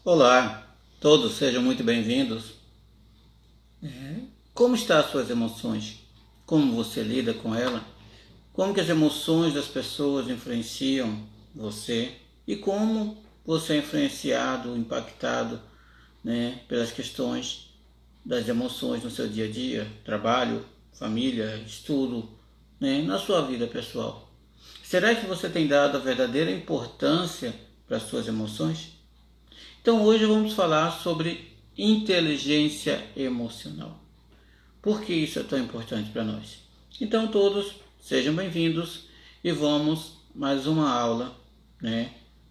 Olá, todos sejam muito bem-vindos. Como estão as suas emoções? Como você lida com ela? Como que as emoções das pessoas influenciam você? E como você é influenciado, impactado, pelas questões das emoções no seu dia a dia, trabalho, família, estudo, na sua vida pessoal? Será que você tem dado a verdadeira importância para as suas emoções? Então hoje vamos falar sobre inteligência emocional. Por que isso é tão importante para nós? Então todos sejam bem-vindos e vamos mais uma aula,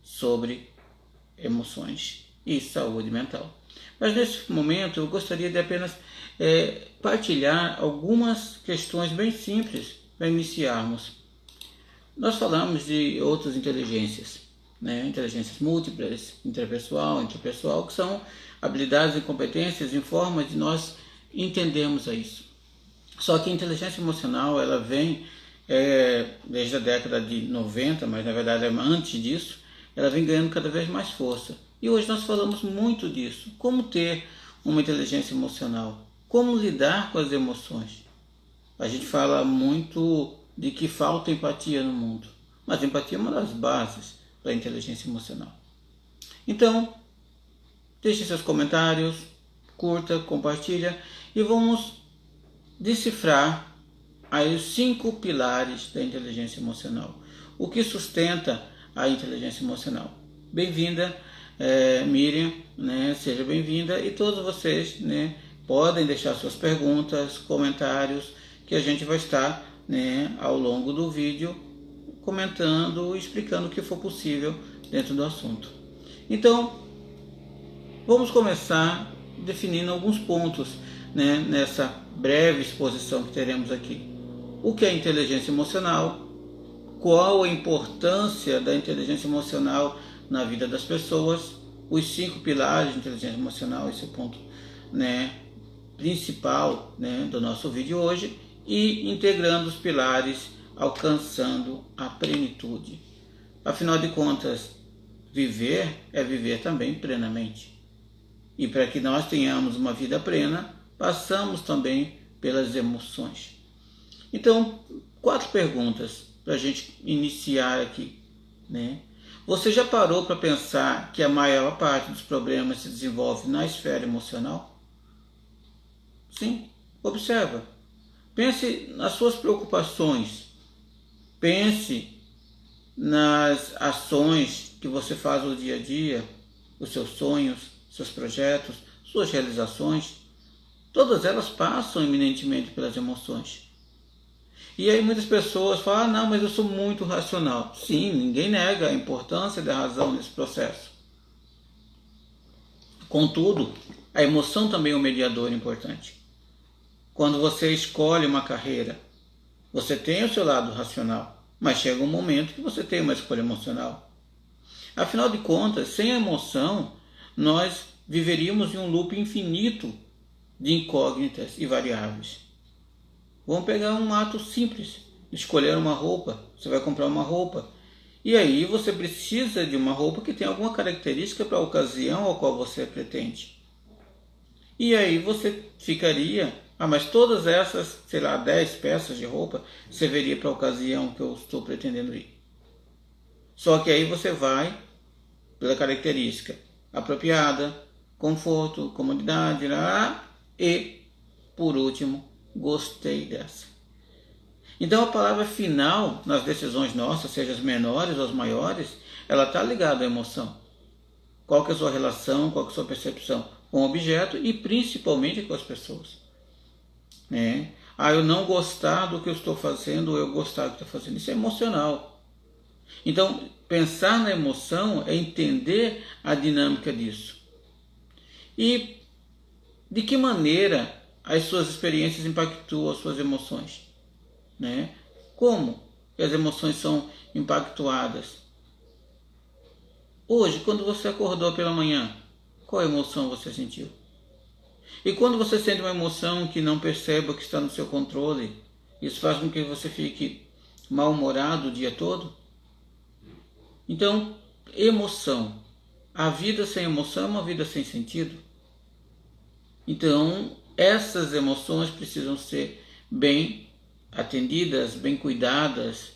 sobre emoções e saúde mental. Mas nesse momento eu gostaria de apenas partilhar algumas questões bem simples para iniciarmos. Nós falamos de outras inteligências, inteligências múltiplas, interpessoal, que são habilidades e competências em forma de nós entendermos isso. Só que a inteligência emocional, ela vem desde a década de 90, mas na verdade antes disso, ela vem ganhando cada vez mais força. E hoje nós falamos muito disso. Como ter uma inteligência emocional? Como lidar com as emoções? A gente fala muito de que falta empatia no mundo, mas empatia é uma das bases da inteligência emocional. Então, deixe seus comentários, curta, compartilha e vamos decifrar aí os 5 pilares da inteligência emocional. O que sustenta a inteligência emocional? Bem-vinda, Miriam, seja bem-vinda, e todos vocês, podem deixar suas perguntas, comentários, que a gente vai estar, ao longo do vídeo comentando, explicando o que for possível dentro do assunto. Então, vamos começar definindo alguns pontos, nessa breve exposição que teremos aqui. O que é inteligência emocional? Qual a importância da inteligência emocional na vida das pessoas? Os 5 pilares de inteligência emocional, esse é o ponto, principal, do nosso vídeo hoje, e integrando os pilares, alcançando a plenitude. Afinal de contas, viver é viver também plenamente. E para que nós tenhamos uma vida plena, passamos também pelas emoções. Então, 4 perguntas para a gente iniciar aqui. Você já parou para pensar que a maior parte dos problemas se desenvolve na esfera emocional? Sim, observa. Pense nas suas preocupações. Pense nas ações que você faz no dia a dia, os seus sonhos, seus projetos, suas realizações. Todas elas passam eminentemente pelas emoções. E aí muitas pessoas falam, não, mas eu sou muito racional. Sim, ninguém nega a importância da razão nesse processo. Contudo, a emoção também é um mediador importante. Quando você escolhe uma carreira, você tem o seu lado racional, mas chega um momento que você tem uma escolha emocional. Afinal de contas, sem a emoção, nós viveríamos em um loop infinito de incógnitas e variáveis. Vamos pegar um ato simples, escolher uma roupa. Você vai comprar uma roupa. E aí você precisa de uma roupa que tenha alguma característica para a ocasião a qual você pretende. E aí você ficaria, mas todas essas, 10 peças de roupa, serviria para a ocasião que eu estou pretendendo ir. Só que aí você vai pela característica apropriada, conforto, comodidade, e, por último, gostei dessa. Então a palavra final nas decisões nossas, seja as menores ou as maiores, ela está ligada à emoção. Qual que é a sua relação, qual que é a sua percepção com o objeto e principalmente com as pessoas. Eu não gostar do que eu estou fazendo ou eu gostar do que estou fazendo. Isso é emocional. Então, pensar na emoção é entender a dinâmica disso. E de que maneira as suas experiências impactuam as suas emoções? Como que as emoções são impactuadas? Hoje, quando você acordou pela manhã, qual emoção você sentiu? E quando você sente uma emoção que não perceba que está no seu controle, isso faz com que você fique mal-humorado o dia todo? Então, emoção A vida sem emoção é uma vida sem sentido. Então, essas emoções precisam ser bem atendidas, bem cuidadas,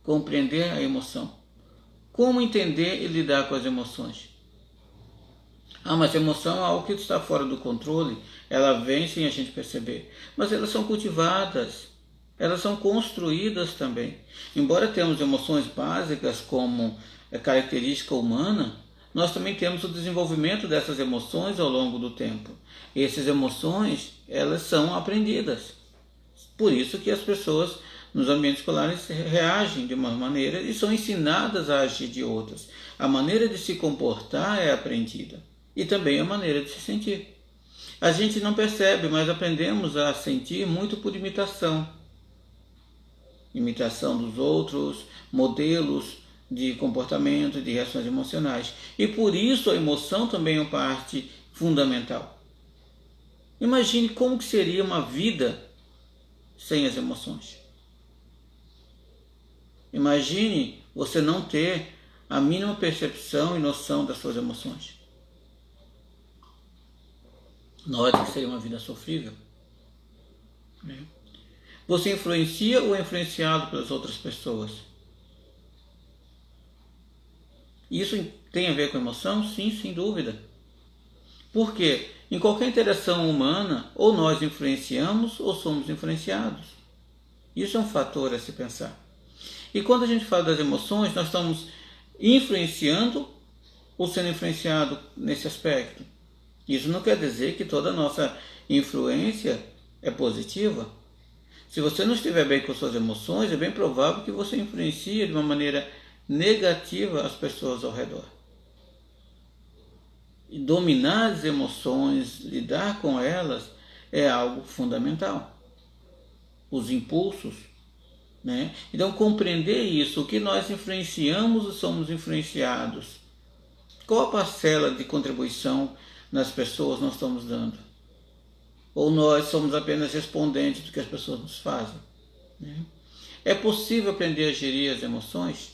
compreender a emoção. Como entender e lidar com as emoções? Mas a emoção é algo que está fora do controle, ela vem sem a gente perceber. Mas elas são cultivadas, elas são construídas também. Embora tenhamos emoções básicas como a característica humana, nós também temos o desenvolvimento dessas emoções ao longo do tempo. E essas emoções, elas são aprendidas. Por isso que as pessoas nos ambientes escolares reagem de uma maneira e são ensinadas a agir de outras. A maneira de se comportar é aprendida e também a maneira de se sentir. A gente não percebe, mas aprendemos a sentir muito por imitação. Imitação dos outros, modelos de comportamento, de reações emocionais. E por isso a emoção também é uma parte fundamental. Imagine como que seria uma vida sem as emoções. Imagine você não ter a mínima percepção e noção das suas emoções. Note que seria uma vida sofrível. Você influencia ou é influenciado pelas outras pessoas? Isso tem a ver com emoção? Sim, sem dúvida. Por quê? Em qualquer interação humana, ou nós influenciamos ou somos influenciados. Isso é um fator a se pensar. E quando a gente fala das emoções, nós estamos influenciando ou sendo influenciado nesse aspecto. Isso não quer dizer que toda a nossa influência é positiva. Se você não estiver bem com suas emoções, é bem provável que você influencie de uma maneira negativa as pessoas ao redor. E dominar as emoções, lidar com elas, é algo fundamental. Os impulsos, né? Então, compreender isso, o que nós influenciamos e somos influenciados. Qual a parcela de contribuição nas pessoas nós estamos dando? Ou nós somos apenas respondentes do que as pessoas nos fazem? Né? É possível aprender a gerir as emoções?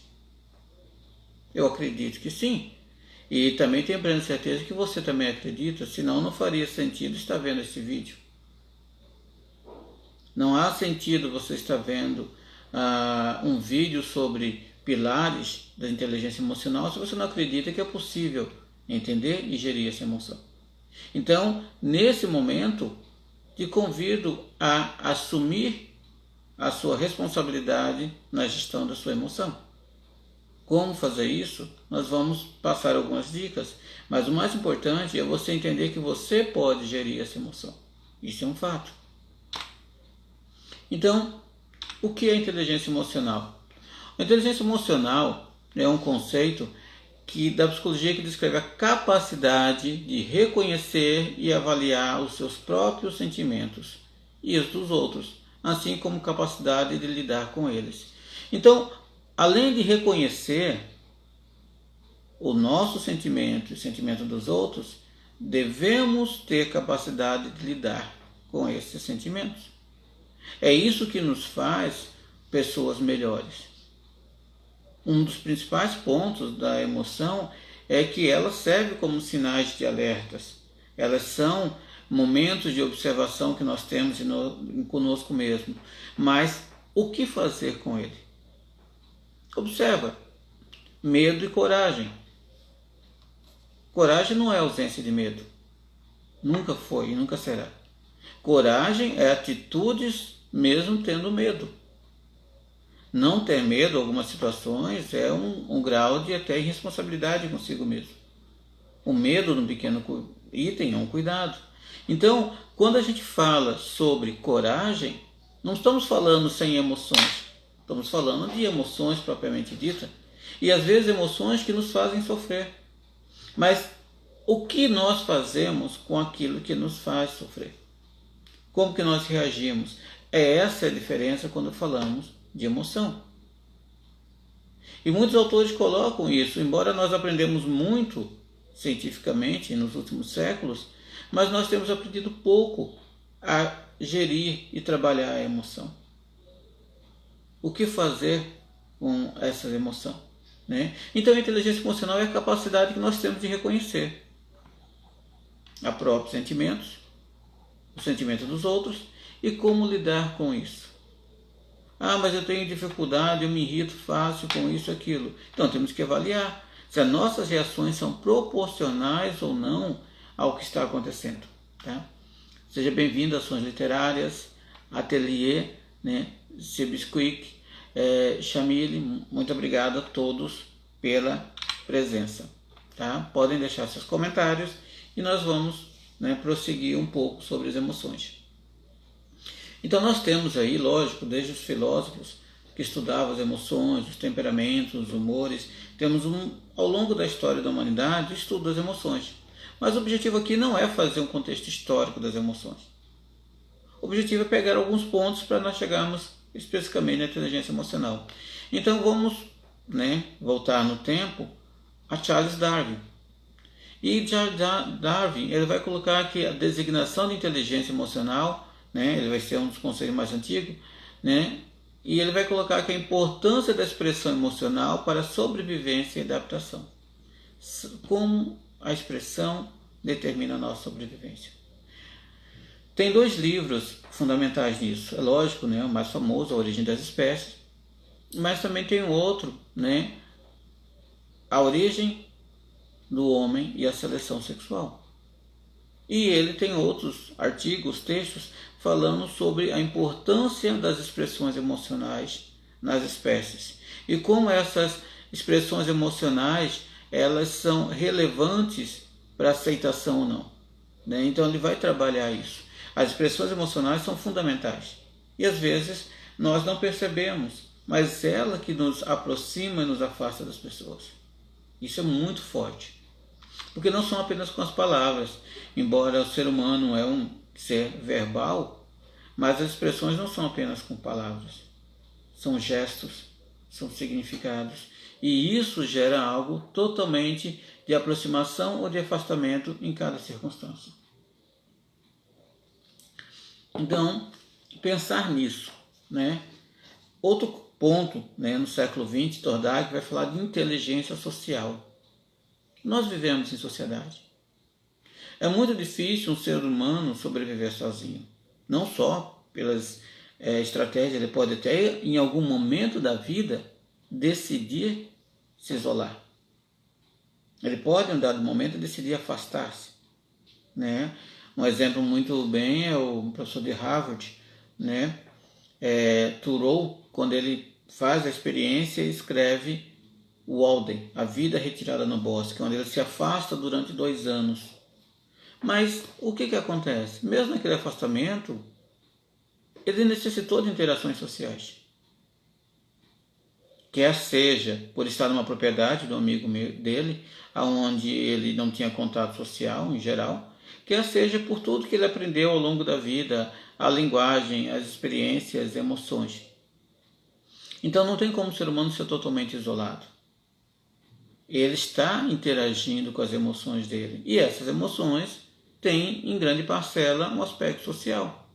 Eu acredito que sim. E também tenho plena certeza que você também acredita, senão não faria sentido estar vendo esse vídeo. Não há sentido você estar vendo um vídeo sobre pilares da inteligência emocional se você não acredita que é possível entender e gerir essa emoção. Então, nesse momento, te convido a assumir a sua responsabilidade na gestão da sua emoção. Como fazer isso? Nós vamos passar algumas dicas, mas o mais importante é você entender que você pode gerir essa emoção. Isso é um fato. Então, o que é inteligência emocional? A inteligência emocional é um conceito da psicologia que descreve a capacidade de reconhecer e avaliar os seus próprios sentimentos e os dos outros, assim como capacidade de lidar com eles. Então, além de reconhecer o nosso sentimento e o sentimento dos outros, devemos ter capacidade de lidar com esses sentimentos. É isso que nos faz pessoas melhores. Um dos principais pontos da emoção é que ela serve como sinais de alertas. Elas são momentos de observação que nós temos conosco mesmo. Mas o que fazer com ele? Observa. Medo e coragem. Coragem não é ausência de medo. Nunca foi e nunca será. Coragem é atitudes mesmo tendo medo. Não ter medo em algumas situações é um grau de até irresponsabilidade consigo mesmo. O medo num pequeno item é um cuidado. Então, quando a gente fala sobre coragem, não estamos falando sem emoções. Estamos falando de emoções propriamente ditas. E às vezes emoções que nos fazem sofrer. Mas o que nós fazemos com aquilo que nos faz sofrer? Como que nós reagimos? Essa é a diferença quando falamos de emoção. E muitos autores colocam isso, embora nós aprendemos muito cientificamente nos últimos séculos, mas nós temos aprendido pouco a gerir e trabalhar a emoção. O que fazer com essa emoção? né? Então a inteligência emocional é a capacidade que nós temos de reconhecer os próprios sentimentos, os sentimentos dos outros e como lidar com isso. Ah, mas eu tenho dificuldade, eu me irrito fácil com isso, aquilo. Então temos que avaliar se as nossas reações são proporcionais ou não ao que está acontecendo. Tá? Seja bem-vindo às Ações Literárias, Ateliê, né? Sebisquick, Chamille, muito obrigado a todos pela presença. Tá? Podem deixar seus comentários e nós vamos, né, prosseguir um pouco sobre as emoções. Então nós temos aí, lógico, desde os filósofos que estudavam as emoções, os temperamentos, os humores, temos ao longo da história da humanidade o estudo das emoções. Mas o objetivo aqui não é fazer um contexto histórico das emoções. O objetivo é pegar alguns pontos para nós chegarmos especificamente na inteligência emocional. Então vamos, né, voltar no tempo a Charles Darwin. E Darwin ele vai colocar que a designação de inteligência emocional, né, ele vai ser um dos conceitos mais antigos, né, e ele vai colocar que a importância da expressão emocional para a sobrevivência e adaptação. Como a expressão determina a nossa sobrevivência. Tem 2 livros fundamentais nisso. É lógico, né, o mais famoso, A Origem das Espécies, mas também tem outro, né, A Origem do Homem e a Seleção Sexual. E ele tem outros artigos, textos, falando sobre a importância das expressões emocionais nas espécies e como essas expressões emocionais elas são relevantes para aceitação ou não, né? Então ele vai trabalhar isso. As expressões emocionais são fundamentais e às vezes nós não percebemos, mas é ela que nos aproxima e nos afasta das pessoas. Isso é muito forte, porque não são apenas com as palavras, embora o ser humano é um ser verbal, mas as expressões não são apenas com palavras, são gestos, são significados, e isso gera algo totalmente de aproximação ou de afastamento em cada circunstância. Então, pensar nisso, né? Outro ponto, né, no século XX, Thorndike vai falar de inteligência social. Nós vivemos em sociedade. É muito difícil um ser humano sobreviver sozinho. Não só pelas estratégias, ele pode até, em algum momento da vida, decidir se isolar. Ele pode, em um dado momento, decidir afastar-se, né? Um exemplo muito bem é o professor de Harvard, né? Thoreau, quando ele faz a experiência e escreve Walden, A Vida Retirada no Bosque, onde ele se afasta durante 2 anos. Mas o que acontece? Mesmo naquele afastamento, ele necessitou de interações sociais. Quer seja por estar numa propriedade do amigo dele, onde ele não tinha contato social em geral, quer seja por tudo que ele aprendeu ao longo da vida, a linguagem, as experiências, as emoções. Então não tem como o ser humano ser totalmente isolado. Ele está interagindo com as emoções dele. E essas emoções têm, em grande parcela, um aspecto social.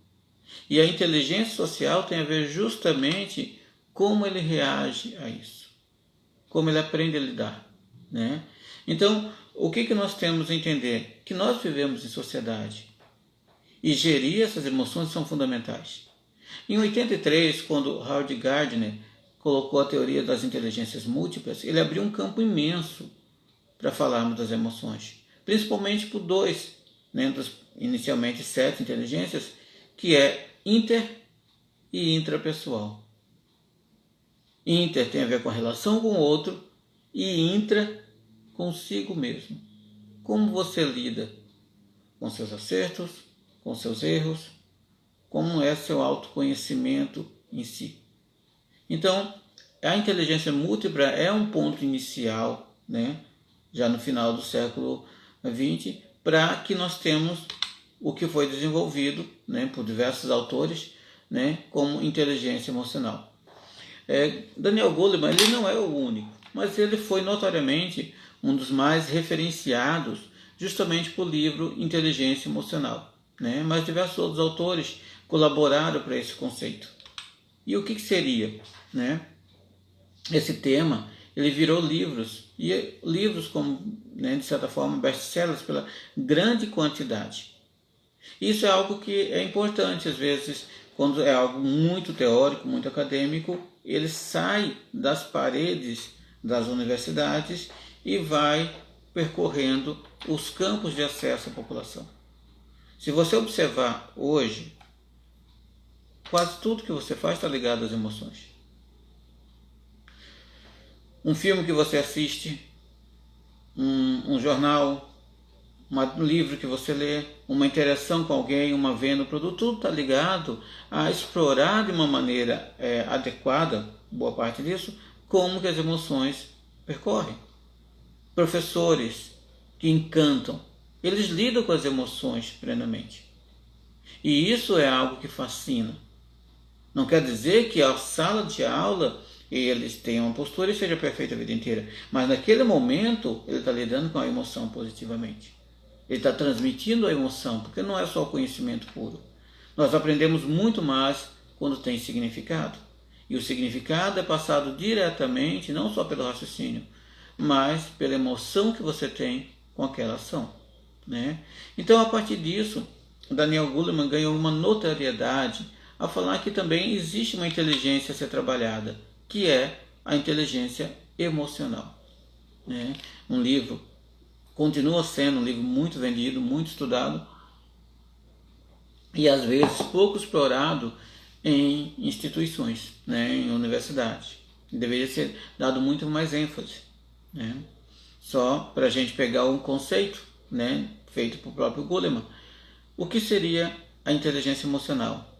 E a inteligência social tem a ver justamente como ele reage a isso. Como ele aprende a lidar, né? Então, o que nós temos a entender? Que nós vivemos em sociedade. E gerir essas emoções são fundamentais. Em 83, quando Howard Gardner colocou a teoria das inteligências múltiplas, ele abriu um campo imenso para falarmos das emoções, principalmente por 2, né, das inicialmente 7 inteligências, que é inter e intrapessoal. Inter tem a ver com a relação com o outro e intra consigo mesmo. Como você lida com seus acertos, com seus erros, como é seu autoconhecimento em si. Então, a inteligência múltipla é um ponto inicial, né, já no final do século XX, para que nós temos o que foi desenvolvido, né, por diversos autores, né, como inteligência emocional. Daniel Goleman, ele não é o único, mas ele foi notoriamente um dos mais referenciados justamente por livro Inteligência Emocional, né? Mas diversos outros autores colaboraram para esse conceito. E o que seria, né, esse tema ele virou livros, e livros como, né, de certa forma, best-sellers pela grande quantidade. Isso é algo que é importante, às vezes, quando é algo muito teórico, muito acadêmico, ele sai das paredes das universidades e vai percorrendo os campos de acesso à população. Se você observar hoje, quase tudo que você faz está ligado às emoções. Um filme que você assiste, um jornal, um livro que você lê, uma interação com alguém, uma venda, um produto, tudo está ligado a explorar de uma maneira adequada, boa parte disso, como que as emoções percorrem. Professores que encantam, eles lidam com as emoções plenamente. E isso é algo que fascina. Não quer dizer que a sala de aula eles tenham uma postura e seja perfeita a vida inteira, mas naquele momento ele está lidando com a emoção positivamente. Ele está transmitindo a emoção, porque não é só o conhecimento puro. Nós aprendemos muito mais quando tem significado. E o significado é passado diretamente, não só pelo raciocínio, mas pela emoção que você tem com aquela ação, né? Então, a partir disso, Daniel Goleman ganhou uma notoriedade a falar que também existe uma inteligência a ser trabalhada, que é a inteligência emocional, né? Um livro continua sendo um livro muito vendido, muito estudado e às vezes pouco explorado em instituições, né? Em universidades. Deveria ser dado muito mais ênfase, né? Só para a gente pegar um conceito, né? Feito por próprio Goleman. O que seria a inteligência emocional?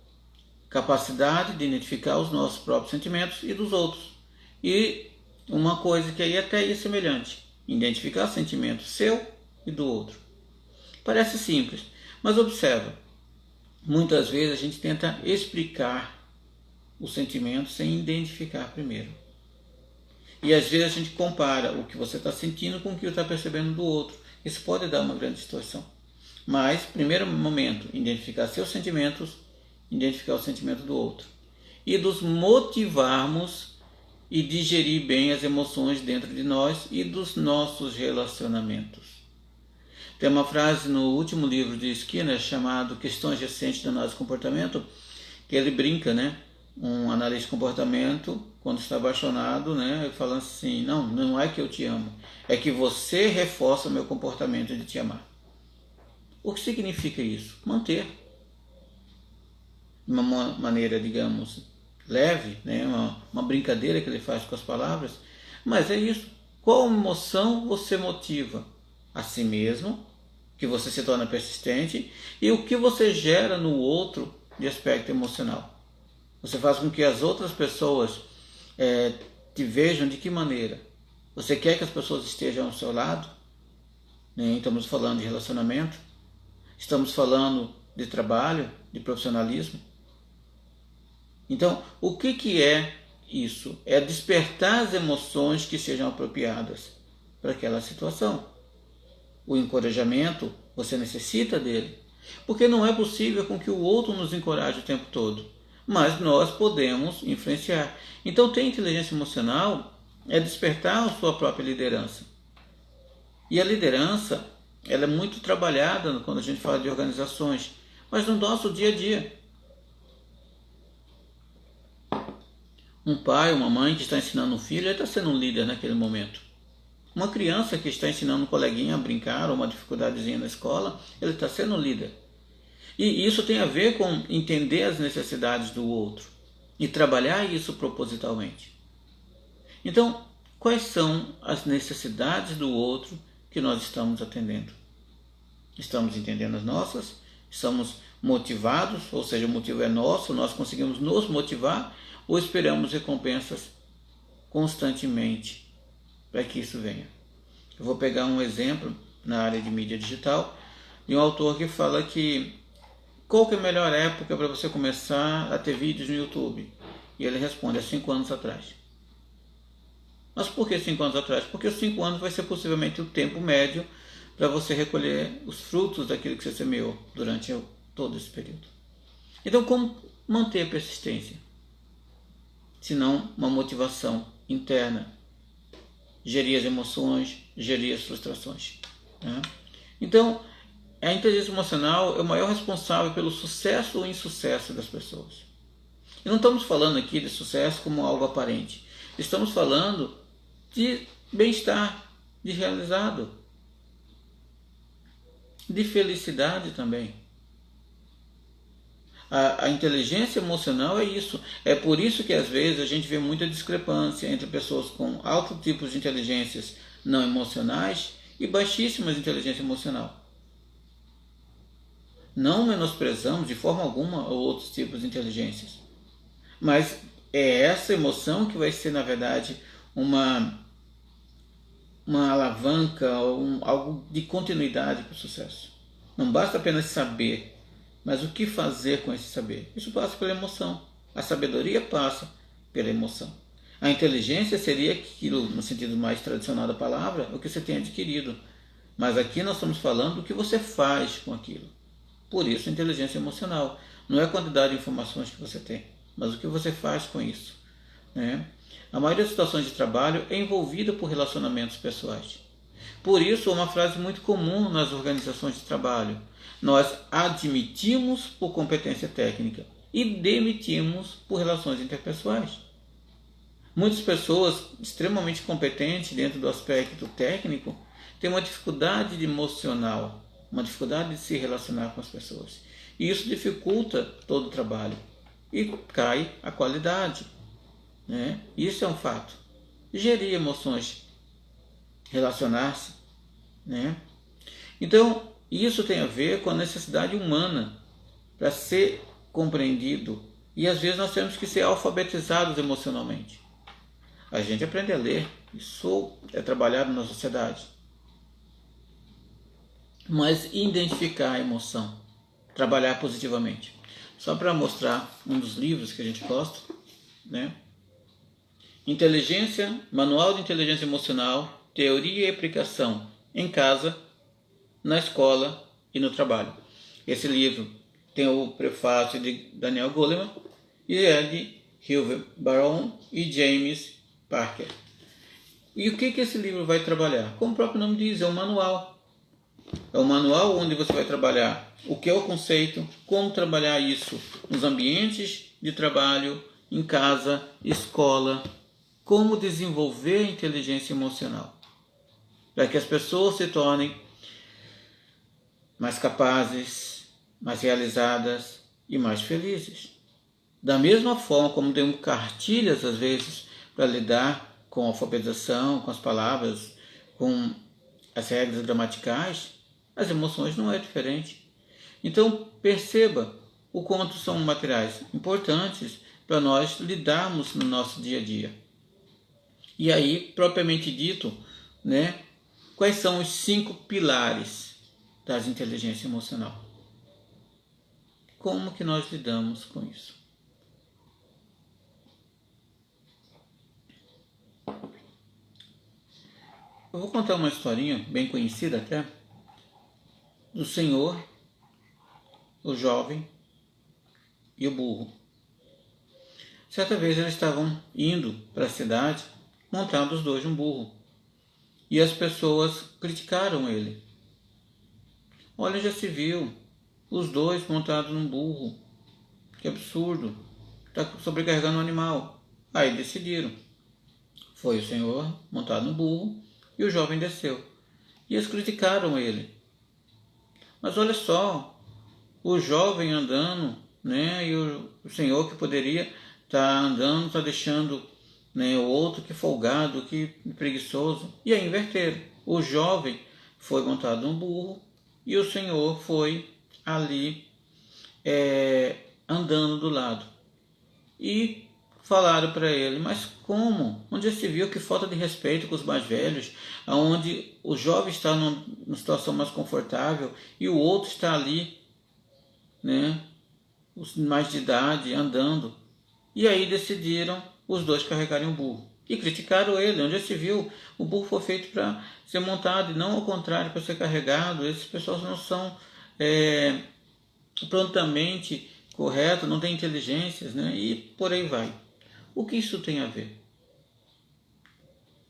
Capacidade de identificar os nossos próprios sentimentos e dos outros. E uma coisa que aí até é semelhante, identificar sentimentos seu e do outro. Parece simples, mas observa, muitas vezes a gente tenta explicar o sentimento sem identificar primeiro. E às vezes a gente compara o que você está sentindo com o que está percebendo do outro. Isso pode dar uma grande distorção. Mas, primeiro momento, identificar seus sentimentos, identificar o sentimento do outro. E nos motivarmos e digerir bem as emoções dentro de nós e dos nossos relacionamentos. Tem uma frase no último livro de Skinner chamado Questões Recentes da Análise do Comportamento, que ele brinca, né? Um analista de comportamento, quando está apaixonado, né? Falando assim, não é que eu te amo, é que você reforça o meu comportamento de te amar. O que significa isso? Manter. De uma maneira, digamos, leve, né? Uma brincadeira que ele faz com as palavras, mas é isso. Qual emoção você motiva? A si mesmo, que você se torna persistente, e o que você gera no outro de aspecto emocional. Você faz com que as outras pessoas te vejam de que maneira? Você quer que as pessoas estejam ao seu lado? Né? Estamos falando de relacionamento, estamos falando de trabalho, de profissionalismo. Então, o que é isso? É despertar as emoções que sejam apropriadas para aquela situação. O encorajamento, você necessita dele, porque não é possível com que o outro nos encoraje o tempo todo, mas nós podemos influenciar. Então, ter inteligência emocional é despertar a sua própria liderança. E a liderança, ela é muito trabalhada quando a gente fala de organizações, mas no nosso dia a dia. Um pai, uma mãe que está ensinando um filho, ele está sendo um líder naquele momento. Uma criança que está ensinando um coleguinha a brincar ou uma dificuldadezinha na escola, ele está sendo um líder. E isso tem a ver com entender as necessidades do outro e trabalhar isso propositalmente. Então, quais são as necessidades do outro que nós estamos atendendo? Estamos entendendo as nossas? Estamos motivados? Ou seja, o motivo é nosso, nós conseguimos nos motivar ou esperamos recompensas constantemente para que isso venha? Eu vou pegar um exemplo na área de mídia digital de um autor que fala que qual que é a melhor época para você começar a ter vídeos no YouTube? E ele responde, há 5 anos atrás. Mas por que 5 anos atrás? Porque os 5 anos vai ser possivelmente o tempo médio para você recolher os frutos daquilo que você semeou durante todo esse período. Então, como manter a persistência? Se não uma motivação interna, gerir as emoções, gerir as frustrações, né? Então, a inteligência emocional é o maior responsável pelo sucesso ou insucesso das pessoas. E não estamos falando aqui de sucesso como algo aparente. Estamos falando de bem-estar, de realizado, de felicidade também. A inteligência emocional é isso. É por isso que às vezes a gente vê muita discrepância entre pessoas com altos tipos de inteligências não emocionais e baixíssimas de inteligência emocional. Não menosprezamos de forma alguma outros tipos de inteligências, mas é essa emoção que vai ser, na verdade, uma alavanca, algo de continuidade para o sucesso. Não basta apenas saber, mas o que fazer com esse saber? Isso passa pela emoção. A sabedoria passa pela emoção. A inteligência seria aquilo, no sentido mais tradicional da palavra, o que você tem adquirido. Mas aqui nós estamos falando do que você faz com aquilo. Por isso, inteligência emocional. Não é a quantidade de informações que você tem, mas o que você faz com isso, né? A maioria das situações de trabalho é envolvida por relacionamentos pessoais. Por isso, uma frase muito comum nas organizações de trabalho: nós admitimos por competência técnica e demitimos por relações interpessoais. Muitas pessoas extremamente competentes dentro do aspecto técnico têm uma dificuldade emocional, uma dificuldade de se relacionar com as pessoas. E isso dificulta todo o trabalho e cai a qualidade, né? Isso é um fato. Gerir emoções, relacionar-se, né? Então, isso tem a ver com a necessidade humana para ser compreendido. E às vezes nós temos que ser alfabetizados emocionalmente. A gente aprende a ler, isso é trabalhado na sociedade. Mas identificar a emoção, trabalhar positivamente. Só para mostrar um dos livros que a gente gosta, né? Inteligência, Manual de Inteligência Emocional, Teoria e Aplicação em Casa, na Escola e no Trabalho. Esse livro tem o prefácio de Daniel Goleman e é de Hugh Barron e James Parker. E o que esse livro vai trabalhar? Como o próprio nome diz, é um manual. É um manual onde você vai trabalhar o que é o conceito, como trabalhar isso nos ambientes de trabalho, em casa, escola, como desenvolver a inteligência emocional, para que as pessoas se tornem mais capazes, mais realizadas e mais felizes. Da mesma forma como temos cartilhas, às vezes, para lidar com a alfabetização, com as palavras, com as regras gramaticais, as emoções não é diferente. Então, perceba o quanto são materiais importantes para nós lidarmos no nosso dia a dia. E aí, propriamente dito, né, quais são os 5 pilares das inteligência emocional? Como que nós lidamos com isso? Eu vou contar uma historinha bem conhecida até, do senhor, o jovem e o burro. Certa vez eles estavam indo para a cidade montados os dois num burro. E as pessoas criticaram ele. Olha, já se viu, os dois montados num burro. Que absurdo, está sobrecarregando o animal. Aí decidiram. Foi o senhor montado no burro e o jovem desceu. E eles criticaram ele. Mas olha só, o jovem andando, né, e o senhor que poderia estar andando, está deixando, né, o outro que folgado, que preguiçoso. E aí inverteram. O jovem foi montado no burro e o senhor foi ali andando do lado. E falaram para ele: mas como? Onde já se viu que falta de respeito com os mais velhos, onde o jovem está numa situação mais confortável e o outro está ali, né, os mais de idade, andando. E aí decidiram os dois carregarem o burro. E criticaram ele. Onde já se viu? O burro foi feito para ser montado e não ao contrário, para ser carregado. Essas pessoas não são prontamente corretos, não têm inteligências, né? E por aí vai. O que isso tem a ver?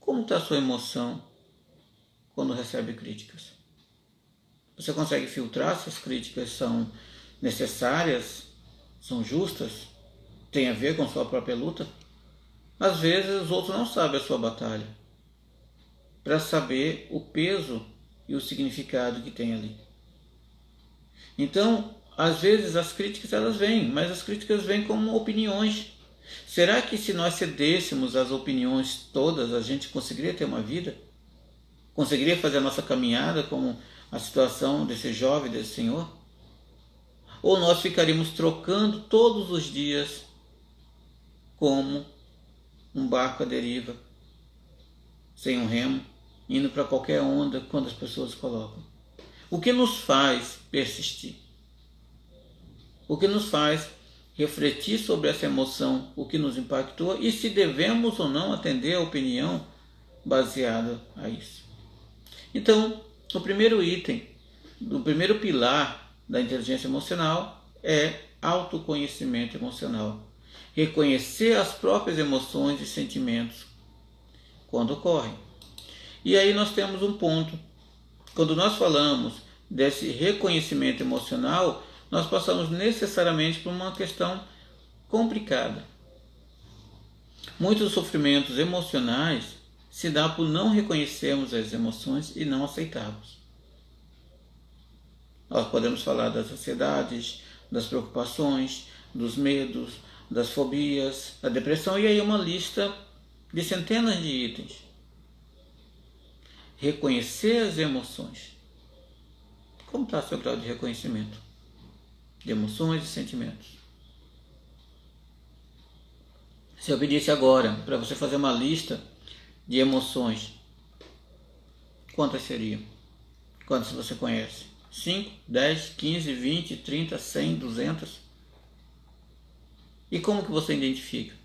Como está a sua emoção quando recebe críticas? Você consegue filtrar se as críticas são necessárias, são justas, têm a ver com sua própria luta? Às vezes os outros não sabem a sua batalha, para saber o peso e o significado que tem ali. Então, às vezes as críticas elas vêm, mas as críticas vêm como opiniões. Será que se nós cedêssemos às opiniões todas, a gente conseguiria ter uma vida? Conseguiria fazer a nossa caminhada como a situação desse jovem, desse senhor? Ou nós ficaríamos trocando todos os dias como um barco à deriva, sem um remo, indo para qualquer onda quando as pessoas colocam? O que nos faz persistir? O que nos faz refletir sobre essa emoção, o que nos impactou e se devemos ou não atender a opinião baseada a isso. Então, o primeiro item, o primeiro pilar da inteligência emocional é autoconhecimento emocional. Reconhecer as próprias emoções e sentimentos quando ocorrem. E aí nós temos um ponto. Quando nós falamos desse reconhecimento emocional, nós passamos necessariamente por uma questão complicada. Muitos sofrimentos emocionais se dá por não reconhecermos as emoções e não aceitarmos. Nós podemos falar das ansiedades, das preocupações, dos medos, das fobias, da depressão, e aí uma lista de centenas de itens. Reconhecer as emoções. Como está o seu grau de reconhecimento de emoções e sentimentos? Se eu pedisse agora para você fazer uma lista de emoções, quantas seriam? Quantas você conhece? 5, 10, 15, 20, 30, 100, 200? E como que você identifica?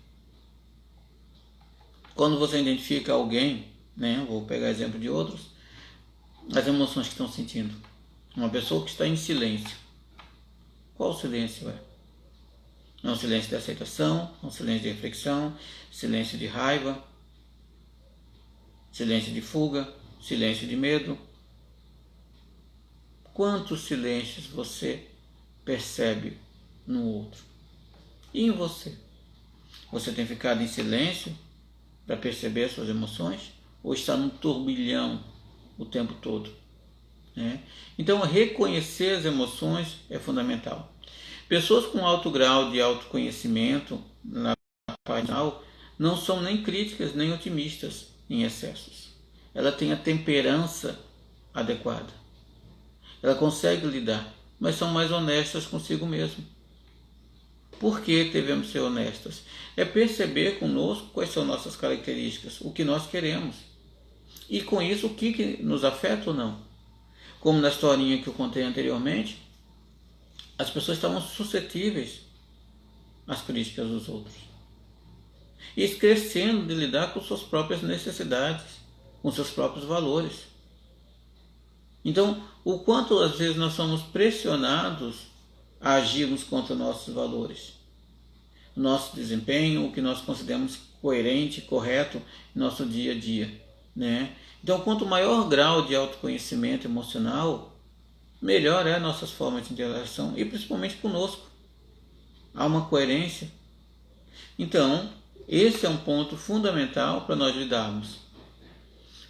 Quando você identifica alguém, vou pegar exemplo de outros, as emoções que estão sentindo. Uma pessoa que está em silêncio. Qual o silêncio é? É um silêncio de aceitação, um silêncio de reflexão, silêncio de raiva, silêncio de fuga, silêncio de medo. Quantos silêncios você percebe no outro? E em você? Você tem ficado em silêncio para perceber as suas emoções? Ou está num turbilhão o tempo todo? Então, reconhecer as emoções é fundamental. Pessoas com alto grau de autoconhecimento na parte final não são nem críticas nem otimistas em excessos. Ela tem a temperança adequada. Ela consegue lidar, mas são mais honestas consigo mesmo. Por que devemos ser honestas? É perceber conosco quais são nossas características, o que nós queremos. E com isso, o que nos afeta ou não. Como na historinha que eu contei anteriormente, as pessoas estavam suscetíveis às críticas dos outros. E esquecendo de lidar com suas próprias necessidades, com seus próprios valores. Então, o quanto às vezes nós somos pressionados a agirmos contra nossos valores, nosso desempenho, o que nós consideramos coerente, correto em nosso dia a dia, Então, quanto maior grau de autoconhecimento emocional, melhor é nossas formas de interação e principalmente conosco. Há uma coerência. Então, esse é um ponto fundamental para nós lidarmos.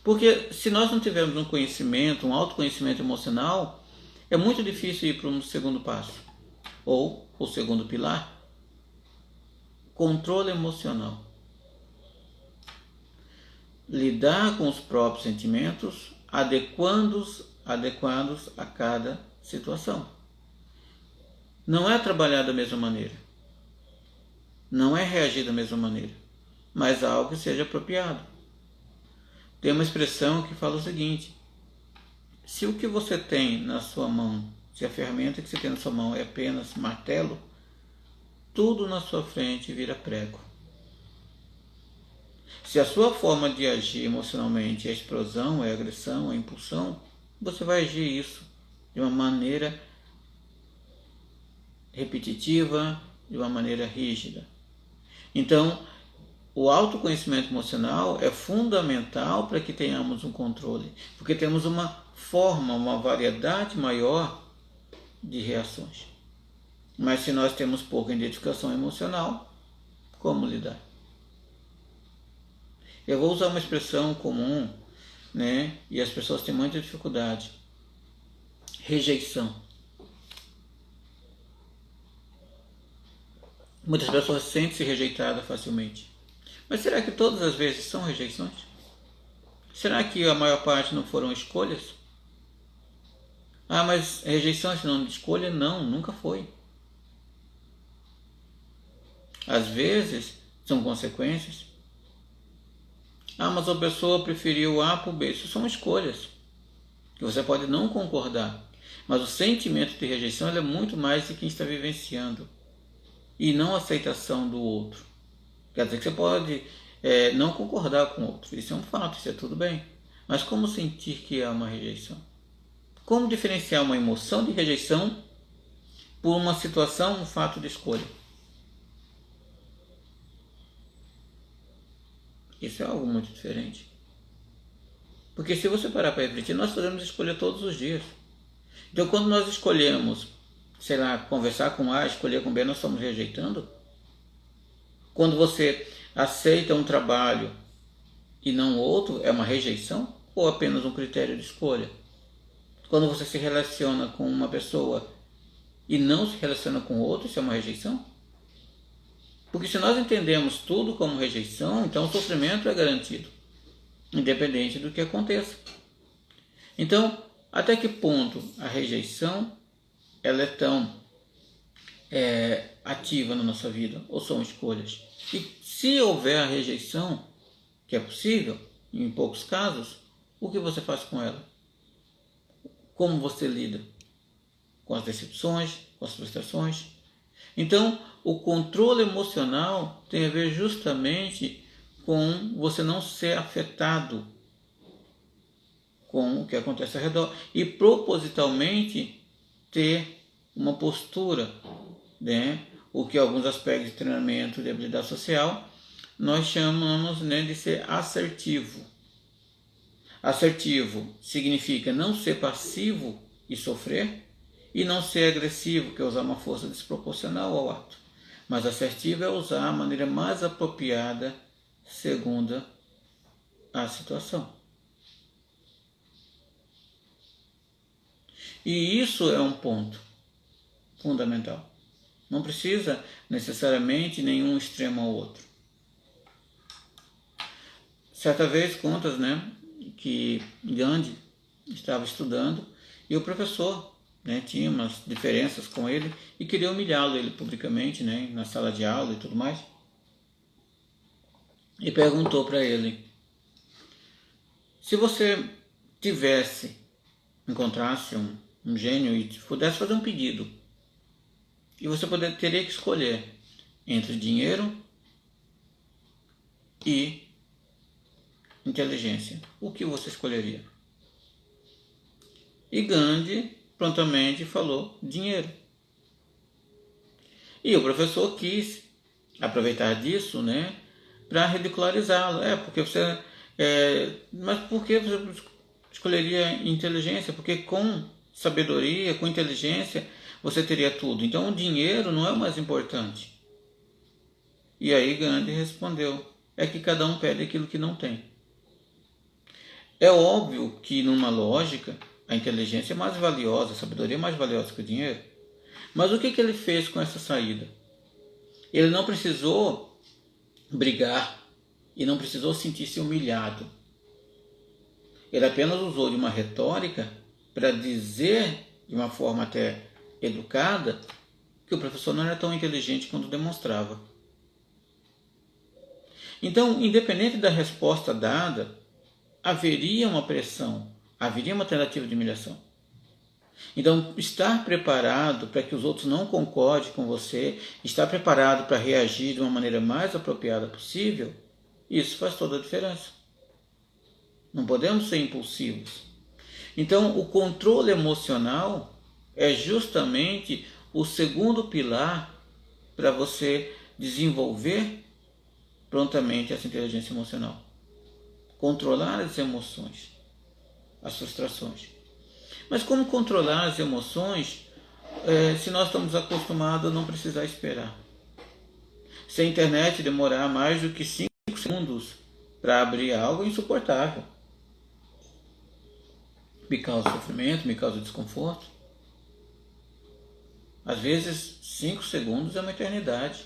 Porque se nós não tivermos um conhecimento, um autoconhecimento emocional, é muito difícil ir para um segundo passo. Ou o segundo pilar, controle emocional. Lidar com os próprios sentimentos, adequados a cada situação. Não é trabalhar da mesma maneira. Não é reagir da mesma maneira. Mas algo que seja apropriado. Tem uma expressão que fala o seguinte: se o que você tem na sua mão, se a ferramenta que você tem na sua mão é apenas martelo, tudo na sua frente vira prego. Se a sua forma de agir emocionalmente é explosão, é agressão, é impulsão, você vai agir isso de uma maneira repetitiva, de uma maneira rígida. Então, o autoconhecimento emocional é fundamental para que tenhamos um controle, porque temos uma forma, uma variedade maior de reações. Mas se nós temos pouca identificação emocional, como lidar? Eu vou usar uma expressão comum, né? E as pessoas têm muita dificuldade. Rejeição. Muitas pessoas sentem-se rejeitadas facilmente. Mas será que todas as vezes são rejeições? Será que a maior parte não foram escolhas? Ah, mas rejeição é sinônimo de escolha? Não, nunca foi. Às vezes são consequências. Ah, mas a pessoa preferiu A por B. Isso são escolhas, que você pode não concordar. Mas o sentimento de rejeição é muito mais de quem está vivenciando. E não a aceitação do outro. Quer dizer que você pode não concordar com o outro. Isso é um fato, isso é tudo bem. Mas como sentir que é uma rejeição? Como diferenciar uma emoção de rejeição por uma situação, um fato de escolha? Isso é algo muito diferente. Porque se você parar para refletir, nós podemos escolher todos os dias. Então quando nós escolhemos, sei lá, conversar com A, escolher com B, nós estamos rejeitando? Quando você aceita um trabalho e não outro, é uma rejeição? Ou apenas um critério de escolha? Quando você se relaciona com uma pessoa e não se relaciona com outro, isso é uma rejeição? Porque se nós entendemos tudo como rejeição, então o sofrimento é garantido, independente do que aconteça. Então, até que ponto a rejeição ela é tão ativa na nossa vida, ou são escolhas? E se houver a rejeição, que é possível, em poucos casos, o que você faz com ela? Como você lida com as decepções, com as frustrações? Então, o controle emocional tem a ver justamente com você não ser afetado com o que acontece ao redor e propositalmente ter uma postura, né? O que alguns aspectos de treinamento de habilidade social nós chamamos, né, de ser assertivo. Assertivo significa não ser passivo e sofrer, e não ser agressivo, que é usar uma força desproporcional ao ato. Mas assertivo é usar a maneira mais apropriada segundo a situação. E isso é um ponto fundamental. Não precisa necessariamente nenhum extremo ao outro. Certa vez contas, né, que Gandhi estava estudando e o professor, né, tinha umas diferenças com ele e queria humilhá-lo ele publicamente, né, na sala de aula e tudo mais. E perguntou para ele: se você encontrasse um gênio e pudesse fazer um pedido, e você teria que escolher entre dinheiro e inteligência, o que você escolheria? E Gandhi prontamente falou dinheiro. E o professor quis aproveitar disso, né, para ridicularizá-lo. Porque você, mas por que você escolheria inteligência? Porque com sabedoria, com inteligência, você teria tudo. Então o dinheiro não é o mais importante. E aí Gandhi respondeu: é que cada um pede aquilo que não tem. É óbvio que numa lógica a inteligência é mais valiosa, a sabedoria é mais valiosa que o dinheiro. Mas o que ele fez com essa saída? Ele não precisou brigar e não precisou sentir-se humilhado. Ele apenas usou de uma retórica para dizer, de uma forma até educada, que o professor não era tão inteligente quanto demonstrava. Então, independente da resposta dada, haveria uma pressão, haveria uma tentativa de humilhação. Então, estar preparado para que os outros não concordem com você, estar preparado para reagir de uma maneira mais apropriada possível, isso faz toda a diferença. Não podemos ser impulsivos. Então, o controle emocional é justamente o segundo pilar para você desenvolver prontamente essa inteligência emocional. Controlar as emoções, as frustrações. Mas como controlar as emoções se nós estamos acostumados a não precisar esperar? Se a internet demorar mais do que 5 segundos para abrir algo, é insuportável. Me causa sofrimento, me causa desconforto. Às vezes 5 segundos é uma eternidade.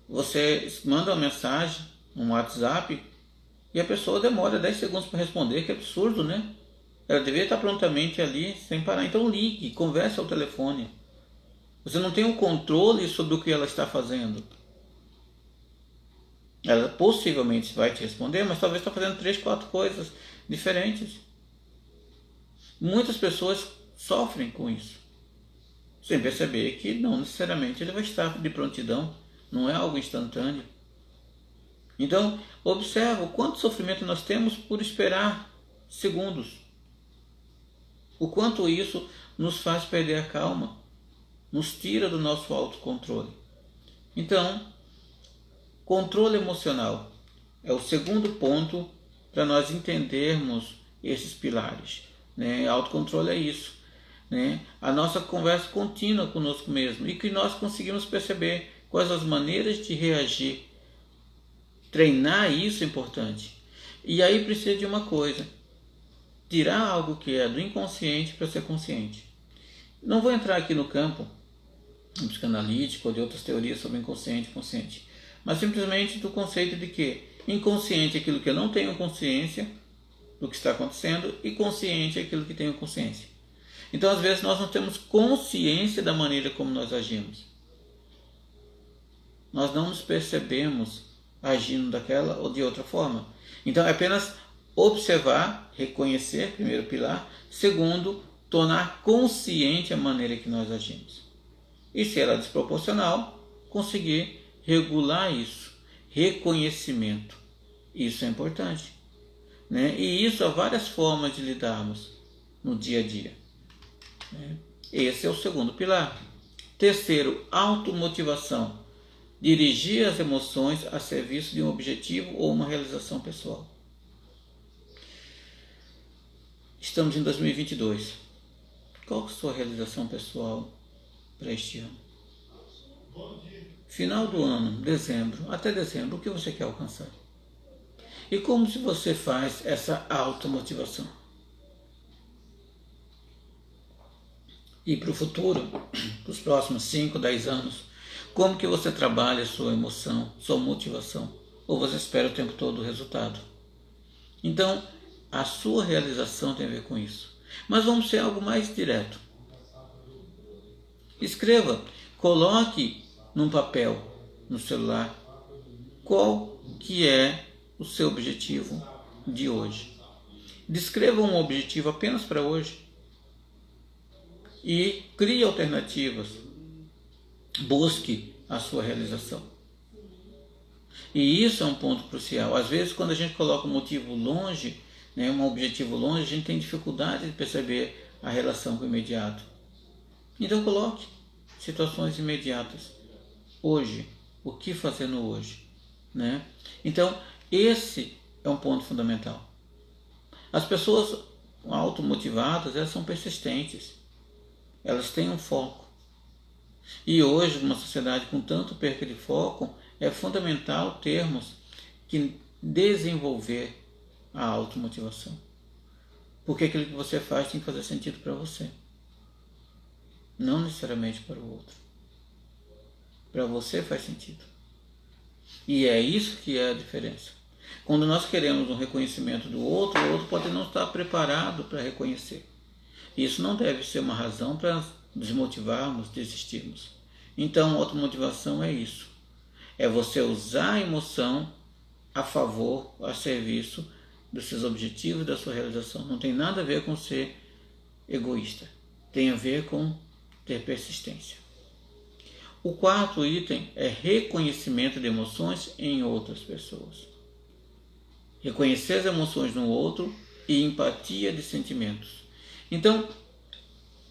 Você manda uma mensagem, um WhatsApp, e a pessoa demora 10 segundos para responder, que absurdo, né? Ela deveria estar prontamente ali, sem parar. Então ligue, converse ao telefone. Você não tem o controle sobre o que ela está fazendo. Ela possivelmente vai te responder, mas talvez está fazendo 3, 4 coisas diferentes. Muitas pessoas sofrem com isso, sem perceber que não necessariamente ele vai estar de prontidão, não é algo instantâneo. Então, observa o quanto sofrimento nós temos por esperar segundos. O quanto isso nos faz perder a calma, nos tira do nosso autocontrole. Então, controle emocional é o segundo ponto para nós entendermos esses pilares. Autocontrole é isso. A nossa conversa contínua conosco mesmo e que nós conseguimos perceber quais as maneiras de reagir. Treinar isso é importante. E aí precisa de uma coisa: tirar algo que é do inconsciente para ser consciente. Não vou entrar aqui no campo psicanalítico ou de outras teorias sobre inconsciente e consciente, mas simplesmente do conceito de que inconsciente é aquilo que eu não tenho consciência do que está acontecendo e consciente é aquilo que tenho consciência. Então, às vezes, nós não temos consciência da maneira como nós agimos. Nós não nos percebemos agindo daquela ou de outra forma. Então, é apenas observar, reconhecer, primeiro pilar. Segundo, tornar consciente a maneira que nós agimos. E se ela é desproporcional, conseguir regular isso. Reconhecimento. Isso é importante. E isso há várias formas de lidarmos no dia a dia. Esse é o segundo pilar. Terceiro, automotivação. Dirigir as emoções a serviço de um objetivo ou uma realização pessoal. Estamos em 2022. Qual é a sua realização pessoal para este ano? Final do ano, dezembro, até dezembro, o que você quer alcançar? E como se você faz essa automotivação? E para o futuro, para os próximos 5, 10 anos, como que você trabalha a sua emoção, sua motivação? Ou você espera o tempo todo o resultado? Então, a sua realização tem a ver com isso. Mas vamos ser algo mais direto. Escreva, coloque num papel, no celular, qual que é o seu objetivo de hoje. Descreva um objetivo apenas para hoje. E crie alternativas. Busque a sua realização. E isso é um ponto crucial. Às vezes, quando a gente coloca um motivo longe, um objetivo longe, a gente tem dificuldade de perceber a relação com o imediato. Então, coloque situações imediatas. Hoje, o que fazer no hoje? Então, esse é um ponto fundamental. As pessoas automotivadas, elas são persistentes. Elas têm um foco. E hoje, numa sociedade com tanto perca de foco, é fundamental termos que desenvolver a automotivação. Porque aquilo que você faz tem que fazer sentido para você. Não necessariamente para o outro. Para você faz sentido. E é isso que é a diferença. Quando nós queremos um reconhecimento do outro, o outro pode não estar preparado para reconhecer. Isso não deve ser uma razão para desmotivarmos, desistirmos. Então, automotivação é isso. É você usar a emoção a favor, a serviço dos seus objetivos, da sua realização. Não tem nada a ver com ser egoísta. Tem a ver com ter persistência. O quarto item é reconhecimento de emoções em outras pessoas. Reconhecer as emoções no outro e empatia de sentimentos. Então,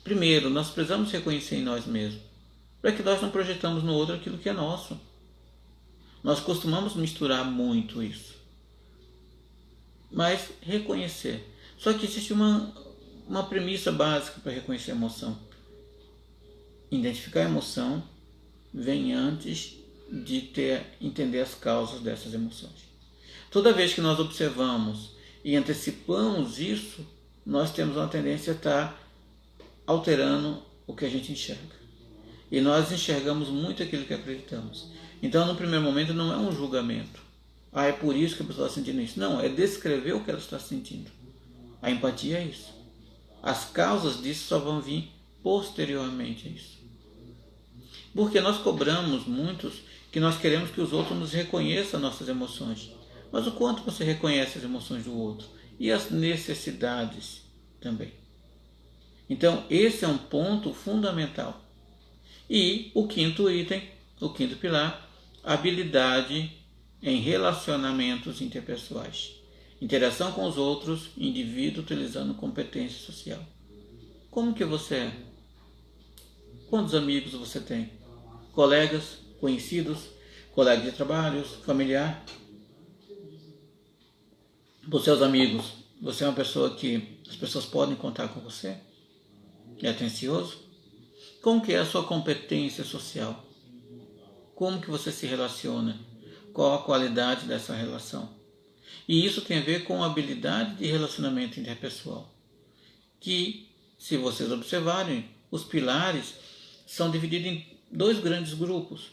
primeiro, nós precisamos reconhecer em nós mesmos, para que nós não projetamos no outro aquilo que é nosso. Nós costumamos misturar muito isso. Mas reconhecer. Só que existe uma premissa básica para reconhecer a emoção. Identificar a emoção vem antes de entender as causas dessas emoções. Toda vez que nós observamos e antecipamos isso, nós temos uma tendência a estar alterando o que a gente enxerga. E nós enxergamos muito aquilo que acreditamos. Então, no primeiro momento, não é um julgamento. É por isso que a pessoa está sentindo isso. Não, é descrever o que ela está sentindo. A empatia é isso. As causas disso só vão vir posteriormente a isso. Porque nós cobramos muitos que nós queremos que os outros nos reconheçam nossas emoções. Mas o quanto você reconhece as emoções do outro? E as necessidades também. Então, esse é um ponto fundamental. E o quinto item, o quinto pilar, habilidade em relacionamentos interpessoais. Interação com os outros, indivíduo utilizando competência social. Como que você é? Quantos amigos você tem? Colegas, conhecidos, colegas de trabalho, familiar? Para os seus amigos, você é uma pessoa que as pessoas podem contar com você? É atencioso? Como que é a sua competência social? Como que você se relaciona? Qual a qualidade dessa relação? E isso tem a ver com a habilidade de relacionamento interpessoal. Que, se vocês observarem, os pilares são divididos em 2 grandes grupos.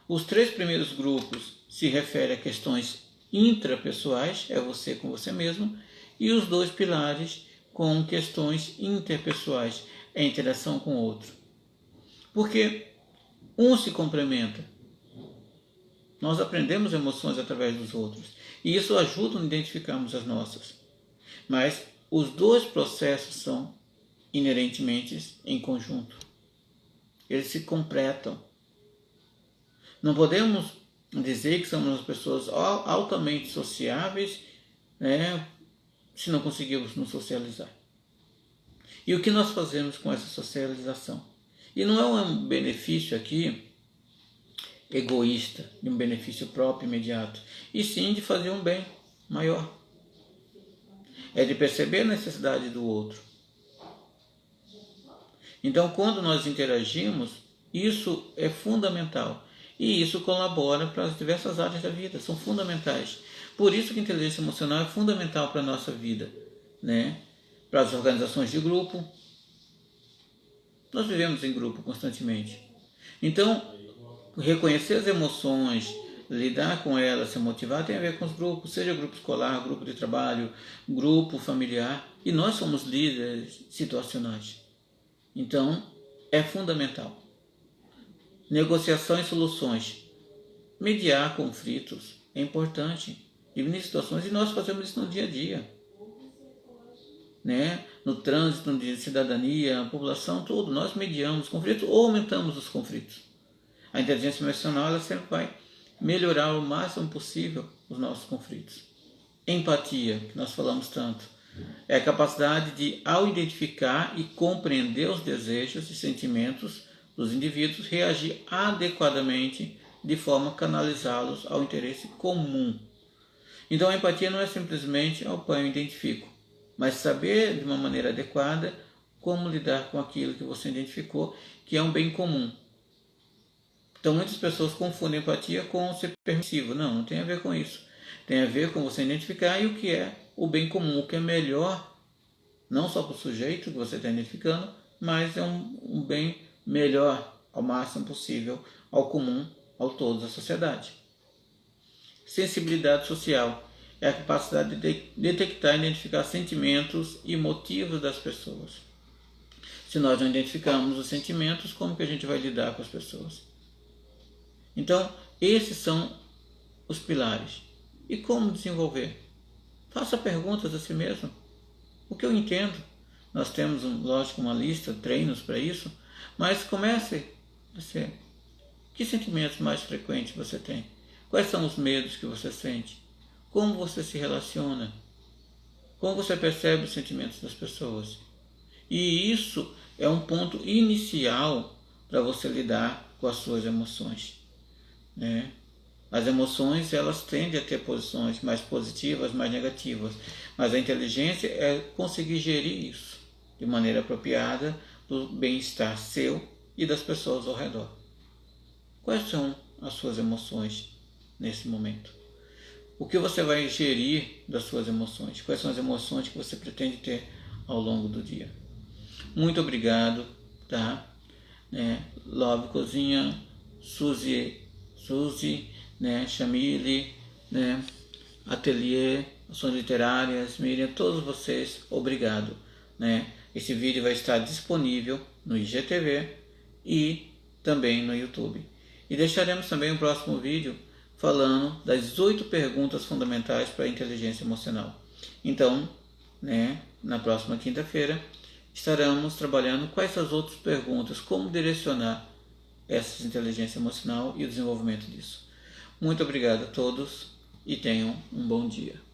Os 3 primeiros grupos se referem a questões intrapessoais, é você com você mesmo, e os 2 pilares com questões interpessoais, é a interação com o outro. Porque um se complementa. Nós aprendemos emoções através dos outros, e isso ajuda a identificarmos as nossas. Mas os 2 processos são inerentemente em conjunto. Eles se completam. Não podemos dizer que somos pessoas altamente sociáveis, né, se não conseguirmos nos socializar. E o que nós fazemos com essa socialização? E não é um benefício aqui egoísta, de um benefício próprio imediato, e sim de fazer um bem maior. É de perceber a necessidade do outro. Então, quando nós interagimos, isso é fundamental. E isso colabora para as diversas áreas da vida, são fundamentais. Por isso que a inteligência emocional é fundamental para a nossa vida, né? Para as organizações de grupo. Nós vivemos em grupo constantemente. Então, reconhecer as emoções, lidar com elas, se motivar, tem a ver com os grupos, seja grupo escolar, grupo de trabalho, grupo familiar. E nós somos líderes situacionais. Então, é fundamental. Negociação e soluções. Mediar conflitos é importante. Dividir situações, e nós fazemos isso no dia a dia. Né? No trânsito, no dia de cidadania, na população, tudo. Nós mediamos conflitos ou aumentamos os conflitos. A inteligência emocional ela sempre vai melhorar o máximo possível os nossos conflitos. Empatia, que nós falamos tanto, é a capacidade de, ao identificar e compreender os desejos e sentimentos dos indivíduos, reagir adequadamente de forma a canalizá-los ao interesse comum. Então a empatia não é simplesmente eu identifico, mas saber de uma maneira adequada como lidar com aquilo que você identificou, que é um bem comum. Então muitas pessoas confundem empatia com ser permissivo. Não tem a ver com isso. Tem a ver com você identificar e o que é o bem comum, o que é melhor, não só para o sujeito que você está identificando, mas é um bem melhor ao máximo possível, ao comum, ao todo da sociedade. Sensibilidade social é a capacidade de detectar e identificar sentimentos e motivos das pessoas. Se nós não identificarmos os sentimentos, como que a gente vai lidar com as pessoas? Então, esses são os pilares. E como desenvolver? Faça perguntas a si mesmo. O que eu entendo? Nós temos, lógico, uma lista, treinos para isso, mas comece a ser. Que sentimentos mais frequentes você tem? Quais são os medos que você sente? Como você se relaciona? Como você percebe os sentimentos das pessoas? E isso é um ponto inicial para você lidar com as suas emoções, né? As emoções, elas tendem a ter posições mais positivas, mais negativas, mas a inteligência é conseguir gerir isso de maneira apropriada do bem-estar seu e das pessoas ao redor. Quais são as suas emoções nesse momento? O que você vai gerir das suas emoções? Quais são as emoções que você pretende ter ao longo do dia? Muito obrigado, tá? Love Cozinha, Suzy, Chamile, Ateliê, Ações Literárias, Miriam, todos vocês, obrigado. Esse vídeo vai estar disponível no IGTV e também no YouTube. E deixaremos também um próximo vídeo falando das 8 perguntas fundamentais para a inteligência emocional. Então, na próxima quinta-feira, estaremos trabalhando quais são as outras perguntas, como direcionar essa inteligência emocional e o desenvolvimento disso. Muito obrigado a todos e tenham um bom dia.